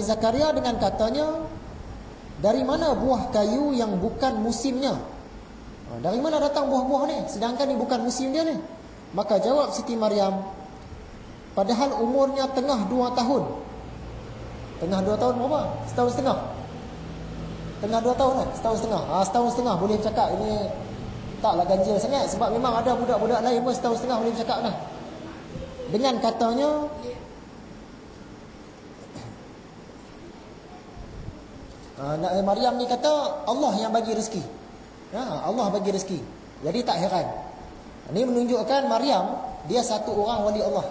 Zakaria dengan katanya, dari mana buah kayu yang bukan musimnya? Dari mana datang buah-buah ni, sedangkan ni bukan musim dia ni? Maka jawab Siti Maryam, padahal umurnya tengah 2 tahun. Tengah 2 tahun berapa? Setahun setengah. Tengah 2 tahun lah, setahun setengah. Setahun setengah boleh cakap ini taklah ganjil sangat, sebab memang ada budak-budak lain pun setahun setengah boleh cakap lah. Dengan katanya, Maryam ni kata Allah yang bagi rezeki. Allah bagi rezeki. Jadi tak heran. Ini menunjukkan Maryam dia satu orang wali Allah.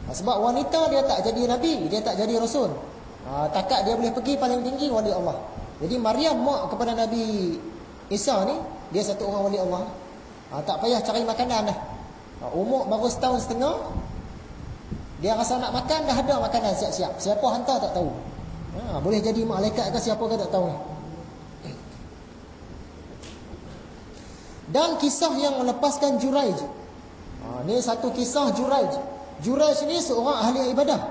Sebab wanita dia tak jadi nabi, dia tak jadi rasul. Takat dia boleh pergi paling tinggi wali Allah. Jadi Maryam mak kepada Nabi Isa ni, dia satu orang wali Allah. Tak payah cari makanan dah. Umur baru setahun setengah, dia rasa nak makan, dah ada makanan siap-siap. Siapa hantar tak tahu. Boleh jadi malaikat ke siapa ke tak tahu. Dan kisah yang melepaskan Juraij. Ni satu kisah Juraij. Juraij ni seorang ahli ibadah.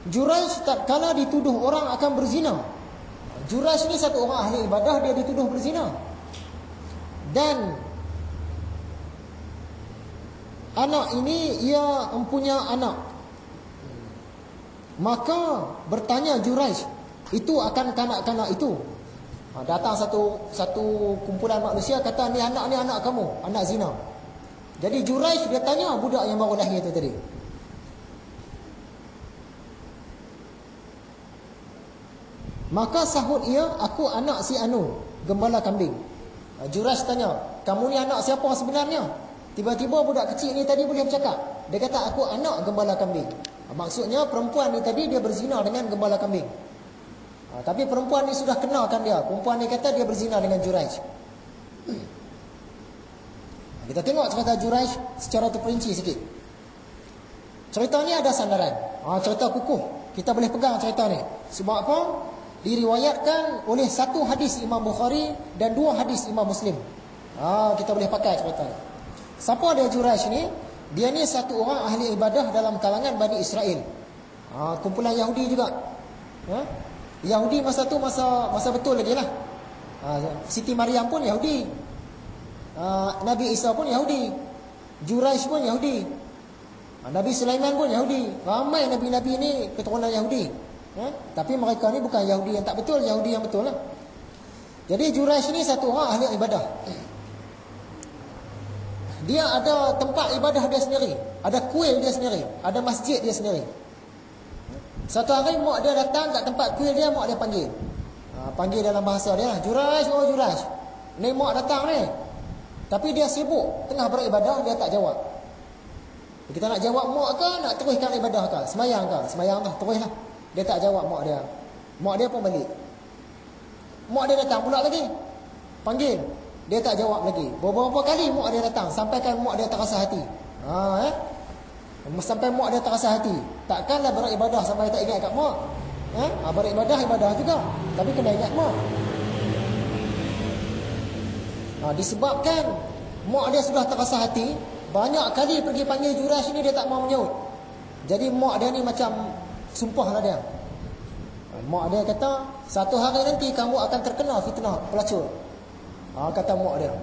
Juraij tak kala dituduh orang akan berzina. Juraij ni satu orang ahli ibadah, dia dituduh berzina. Dan anak ini ia mempunyai anak. Maka bertanya Juraij itu akan kanak-kanak itu. Datang satu kumpulan manusia kata ni anak kamu, anak zina. Jadi Juraij dia tanya budak yang baru lahir itu tadi. Maka sahut ia, aku anak si Anu, gembala kambing. Juraij tanya, kamu ni anak siapa sebenarnya? Tiba-tiba budak kecil ni tadi boleh bercakap. Dia kata aku anak gembala kambing. Maksudnya perempuan ni tadi dia berzina dengan gembala kambing. Tapi perempuan ni sudah kenalkan dia. Perempuan ni kata dia berzina dengan Juraij. Kita tengok cerita Juraij secara terperinci sikit. Cerita ni ada sandaran. Cerita kukuh. Kita boleh pegang cerita ni. Sebab apa? Diriwayatkan oleh satu hadis Imam Bukhari dan 2 hadis Imam Muslim. Kita boleh pakai cerita ni. Siapa dia Juraij ni? Dia ni satu orang ahli ibadah dalam kalangan Bani Israel. Kumpulan Yahudi juga. Yahudi masa tu masa betul lagi lah. Siti Maryam pun Yahudi. Nabi Isa pun Yahudi. Juraij pun Yahudi. Nabi Sulaiman pun Yahudi. Ramai nabi-nabi ni keturunan Yahudi. Tapi mereka ni bukan Yahudi yang tak betul, Yahudi yang betul lah. Jadi Juraij ni satu orang ahli ibadah. Dia ada tempat ibadah dia sendiri, ada kuil dia sendiri, ada masjid dia sendiri. Satu hari mak dia datang kat tempat kuil dia, mak dia panggil. Panggil dalam bahasa dia lah, Juraij, oh Juraij. Ni mak datang ni. Tapi dia sibuk, tengah beribadah, dia tak jawab. Kita nak jawab mak ke, nak teruskan ibadah ke? Semayang ke? Semayang lah, teruslah. Dia tak jawab mak dia. Mak dia pun balik. Mak dia datang pula lagi. Panggil. Dia tak jawab lagi. Beberapa kali mak dia datang, sampaikan mak dia terasa hati. Sampai mak dia terasa hati. Takkanlah beribadah sampai tak ingat kat mak. Beribadah, ibadah juga. Tapi kena ingat mak. Disebabkan mak dia sudah terasa hati, banyak kali pergi panggil Juraij ni dia tak mau menyahut. Jadi mak dia ni macam sumpahlah dia. Mak dia kata, satu hari nanti kamu akan terkena fitnah pelacur. Kata mak dia.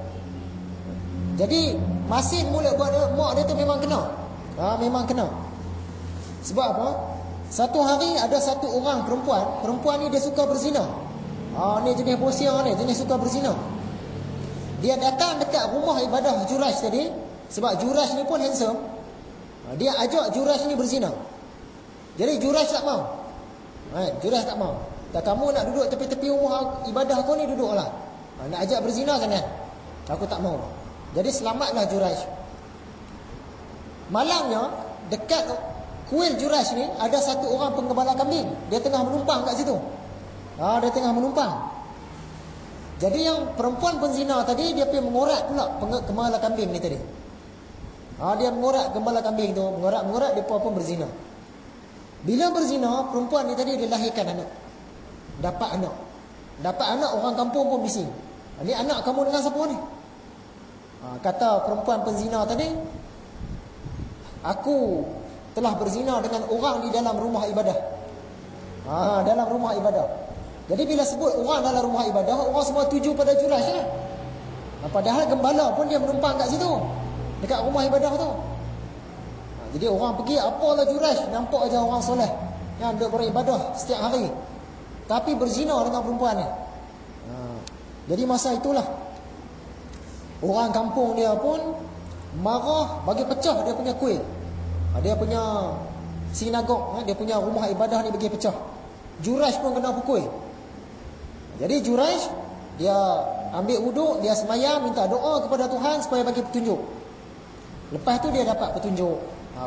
Jadi masin mulut buat dia, mak dia tu memang kena. Memang kena. Sebab apa? Satu hari ada satu orang perempuan ni dia suka berzina. Ni jenis bosia ni, jenis suka berzina. Dia datang dekat rumah ibadah Juraij tadi, sebab Juraij ni pun handsome. Dia ajak Juraij ni berzina. Jadi Juraij tak mau. Juraij tak mau. Tak, kamu nak duduk tepi-tepi rumah ibadah kau ni, duduklah. Nak ajak berzina jangan. Aku tak mau. Jadi selamatlah Juraij. Malangnya dekat kuil Juraij ni ada satu orang penggembala kambing. Dia tengah menumpang kat situ. Dia tengah menumpang. Jadi yang perempuan penzina tadi, dia pergi mengorat pula gembala kambing ni tadi. Dia mengorat gembala kambing tu, mengorat dia pun berzina. Bila berzina, perempuan ni tadi dia lahirkan anak. Dapat anak, orang kampung pun bising. Ni anak kamu dengan siapa ni? Kata perempuan penzina tadi, aku telah berzina dengan orang di dalam rumah ibadah. Dalam rumah ibadah. Jadi bila sebut orang dalam rumah ibadah, orang semua tuju pada Jurash lah. Padahal gembala pun dia menumpang kat situ, dekat rumah ibadah tu. Jadi orang pergi, apalah Jurash, nampak aja orang soleh yang duduk beribadah setiap hari, tapi berzina dengan perempuan ni. Jadi masa itulah orang kampung dia pun marah, bagi pecah dia punya kuil. Dia punya sinagog, dia punya rumah ibadah ni bagi pecah. Jurash pun kena pukul. Jadi Jurash dia ambil wuduk, dia semayang, minta doa kepada Tuhan supaya bagi petunjuk. Lepas tu dia dapat petunjuk.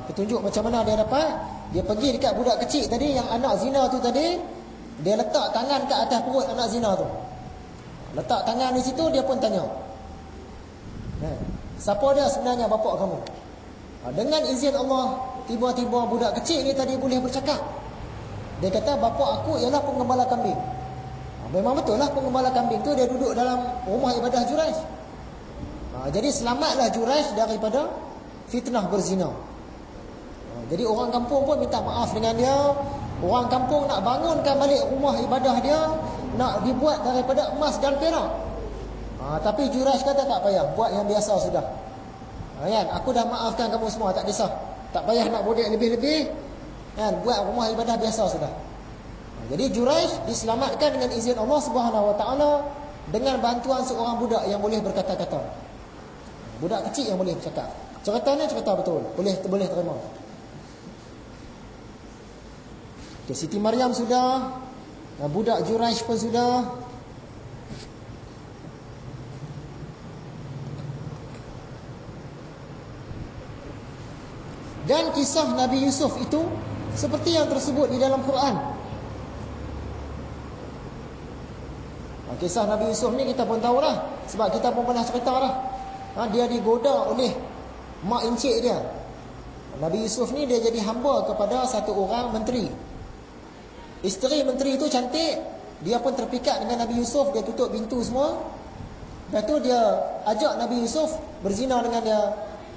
Petunjuk macam mana dia dapat? Dia pergi dekat budak kecil tadi, yang anak zina tu tadi, dia letak tangan kat atas perut anak zina tu. Letak tangan di situ, dia pun tanya, siapa dia sebenarnya bapak kamu? Dengan izin Allah, tiba-tiba budak kecil ni tadi boleh bercakap. Dia kata, bapak aku ialah penggembala kambing. Memang betul lah, penggembala kambing tu dia duduk dalam rumah ibadah Jurash. Jadi selamatlah Jurash daripada fitnah berzina. Jadi orang kampung pun minta maaf dengan dia. Orang kampung nak bangunkan balik rumah ibadah dia, nak dibuat daripada emas dan perak. Tapi Jurash kata tak payah, buat yang biasa sudah. Kan, aku dah maafkan kamu semua, tak kisah. Tak payah nak bodek lebih-lebih. Kan, buat rumah ibadah biasa sudah. Jadi Jurash diselamatkan dengan izin Allah Subhanahu Wa Taala dengan bantuan seorang budak yang boleh berkata-kata. Budak kecil yang boleh bercakap. Ceritanya cerita betul, boleh terima. Okay, Siti Maryam sudah, budak Jurash pun sudah. Dan kisah Nabi Yusuf itu seperti yang tersebut di dalam Quran. Kisah Nabi Yusuf ni kita pun tahu lah, sebab kita pun pernah cerita lah. Dia digoda oleh mak encik dia. Nabi Yusuf ni dia jadi hamba kepada satu orang menteri. Isteri menteri itu cantik, dia pun terpikat dengan Nabi Yusuf, dia tutup pintu semua. Lepas tu dia ajak Nabi Yusuf berzina dengan dia.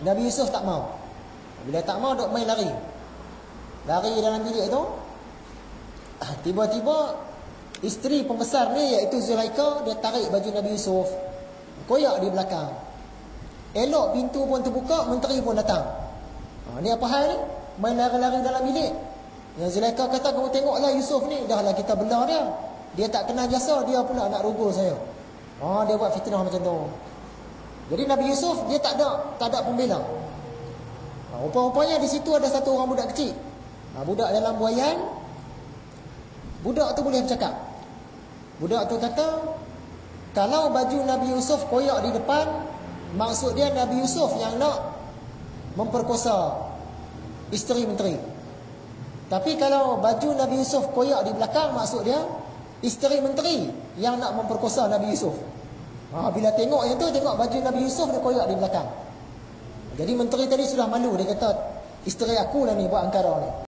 Nabi Yusuf tak mau. Bila tak mau, duk main lari dalam bilik tu. Tiba-tiba isteri pembesar ni, iaitu Zulaikha, dia tarik baju Nabi Yusuf, koyak di belakang. Elok pintu pun terbuka, menteri pun datang. Ni apa hal ni? Main lari-lari dalam bilik. Yang Zulaikha kata, kamu tengoklah Yusuf ni, dah lah kita belah dia. Dia tak kenal jasa, dia pula nak rogol saya. Dia buat fitnah macam tu. Jadi Nabi Yusuf dia tak ada pembela. Rupanya di situ ada satu orang budak kecil. Budak dalam buaian. Budak tu boleh bercakap. Budak tu kata, kalau baju Nabi Yusuf koyak di depan, maksud dia Nabi Yusuf yang nak memperkosa isteri menteri. Tapi kalau baju Nabi Yusuf koyak di belakang, maksud dia isteri menteri yang nak memperkosa Nabi Yusuf. Bila tengok yang tu, tengok baju Nabi Yusuf dia koyak di belakang. Jadi menteri tadi sudah malu, dia kata, isteri aku lah ni buat angkara ni.